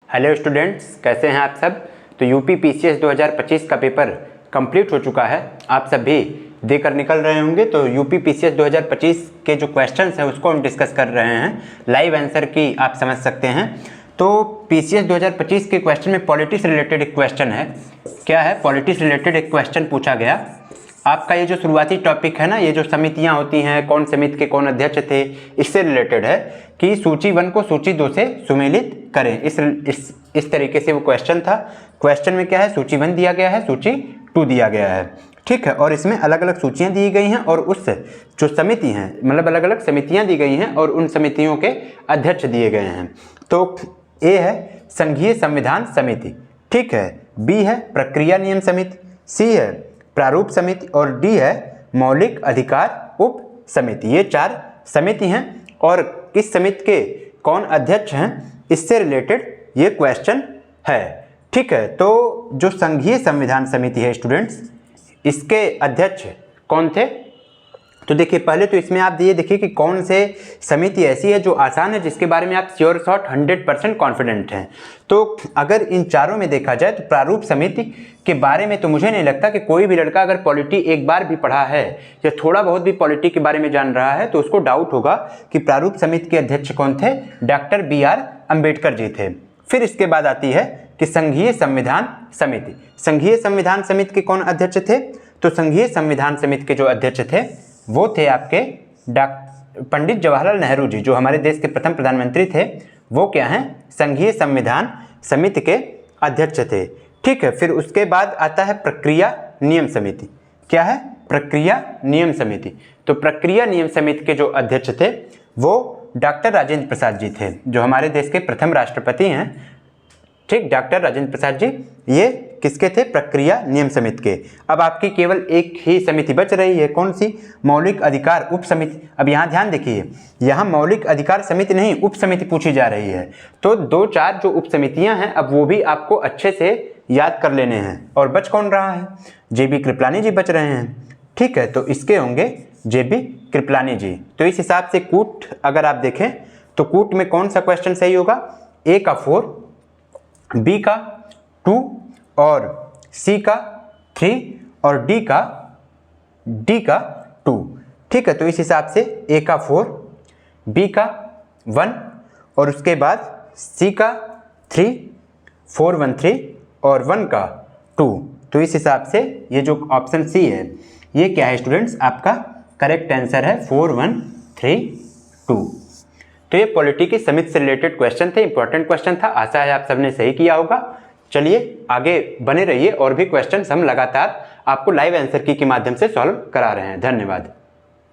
Hello students, कैसे हैं आप सब। तो यूपी पीसीएस 2025 का पेपर कंप्लीट हो चुका है। आप सब भी देकर निकल रहे होंगे। तो यूपी पीसीएस 2025 के जो क्वेश्चंस हैं उसको हम डिस्कस कर रहे हैं। लाइव आंसर की आप समझ सकते हैं। तो पीसीएस 2025 के क्वेश्चन में पॉलिटिक्स रिलेटेड एक क्वेश्चन है। क्या है? पॉलिटिक्स रिलेटेड एक क्वेश्चन पूछा गया। आपका ये जो शुरुआती टॉपिक है ना, ये जो समितियां होती हैं, कौन समिति के कौन अध्यक्ष थे, इससे रिलेटेड है कि सूची 1 को सूची 2 से सुमेलित करें। इस तरीके से वो क्वेश्चन था। क्वेश्चन में क्या है, सूची 1 दिया गया है, सूची 2 दिया गया है, ठीक है। और इसमें अलग अलग सूचियां दी गई हैं और उस जो समिति हैं, मतलब अलग अलग समितियां दी गई हैं और उन समितियों के अध्यक्ष दिए गए हैं। तो ए है संघीय संविधान समिति, ठीक है। बी है प्रक्रिया नियम समिति, सी है प्रारूप समिति और डी है मौलिक अधिकार उप समिति। ये 4 समिति हैं और किस समिति के कौन अध्यक्ष हैं, इससे रिलेटेड ये क्वेश्चन है, ठीक है। तो जो संघीय संविधान समिति है स्टूडेंट्स, इसके अध्यक्ष कौन थे? तो देखिए, पहले तो इसमें आप ये देखिए कि कौन से समिति ऐसी है जो आसान है, जिसके बारे में आप श्योर शॉट 100% कॉन्फिडेंट हैं। तो अगर इन चारों में देखा जाए तो प्रारूप समिति के बारे में तो मुझे नहीं लगता कि कोई भी लड़का अगर पॉलिटी एक बार भी पढ़ा है या थोड़ा बहुत भी पॉलिटी के बारे में जान रहा है तो उसको डाउट होगा कि प्रारूप समिति के अध्यक्ष कौन थे। डॉक्टर BR अम्बेडकर जी थे। फिर इसके बाद आती है कि संघीय संविधान समिति। संघीय संविधान समिति के कौन अध्यक्ष थे? तो संघीय संविधान समिति के जो अध्यक्ष थे वो थे आपके पंडित जवाहरलाल नेहरू जी, जो हमारे देश के प्रथम प्रधानमंत्री थे। वो क्या हैं? संघीय संविधान समिति के अध्यक्ष थे, ठीक है। फिर उसके बाद आता है प्रक्रिया नियम समिति। क्या है? प्रक्रिया नियम समिति। तो प्रक्रिया नियम समिति के जो अध्यक्ष थे वो डॉक्टर राजेंद्र प्रसाद जी थे, जो हमारे देश के प्रथम राष्ट्रपति हैं, ठीक। डॉक्टर राजेंद्र प्रसाद जी ये किसके थे? प्रक्रिया नियम समिति के। अब आपकी केवल एक ही समिति बच रही है, कौन सी? मौलिक अधिकार उप समिति। अब यहाँ ध्यान देखिए, यहाँ मौलिक अधिकार समिति नहीं, उप समिति पूछी जा रही है। तो 2-4 जो उप समितियाँ हैं, अब वो भी आपको अच्छे से याद कर लेने हैं। और बच कौन रहा है? JB कृपलानी जी बच रहे हैं, ठीक है। तो इसके होंगे JB कृपलानी जी। तो इस हिसाब से कूट अगर आप देखें तो कूट में कौन सा क्वेश्चन सही होगा? A का 4, B का 2 और C का 3 और D का 2, ठीक है। तो इस हिसाब से A का 4, B का 1 और उसके बाद C का 3, 4 1 3 और 1 का 2। तो इस हिसाब से ये जो ऑप्शन C है ये क्या है स्टूडेंट्स? आपका करेक्ट आंसर है 4 1 3 2। तो ये पॉलिटी की समिति से रिलेटेड क्वेश्चन थे, इंपॉर्टेंट क्वेश्चन था। आशा है आप सबने सही किया होगा। चलिए आगे बने रहिए, और भी क्वेश्चन हम लगातार आपको लाइव आंसर की के माध्यम से सॉल्व करा रहे हैं। धन्यवाद।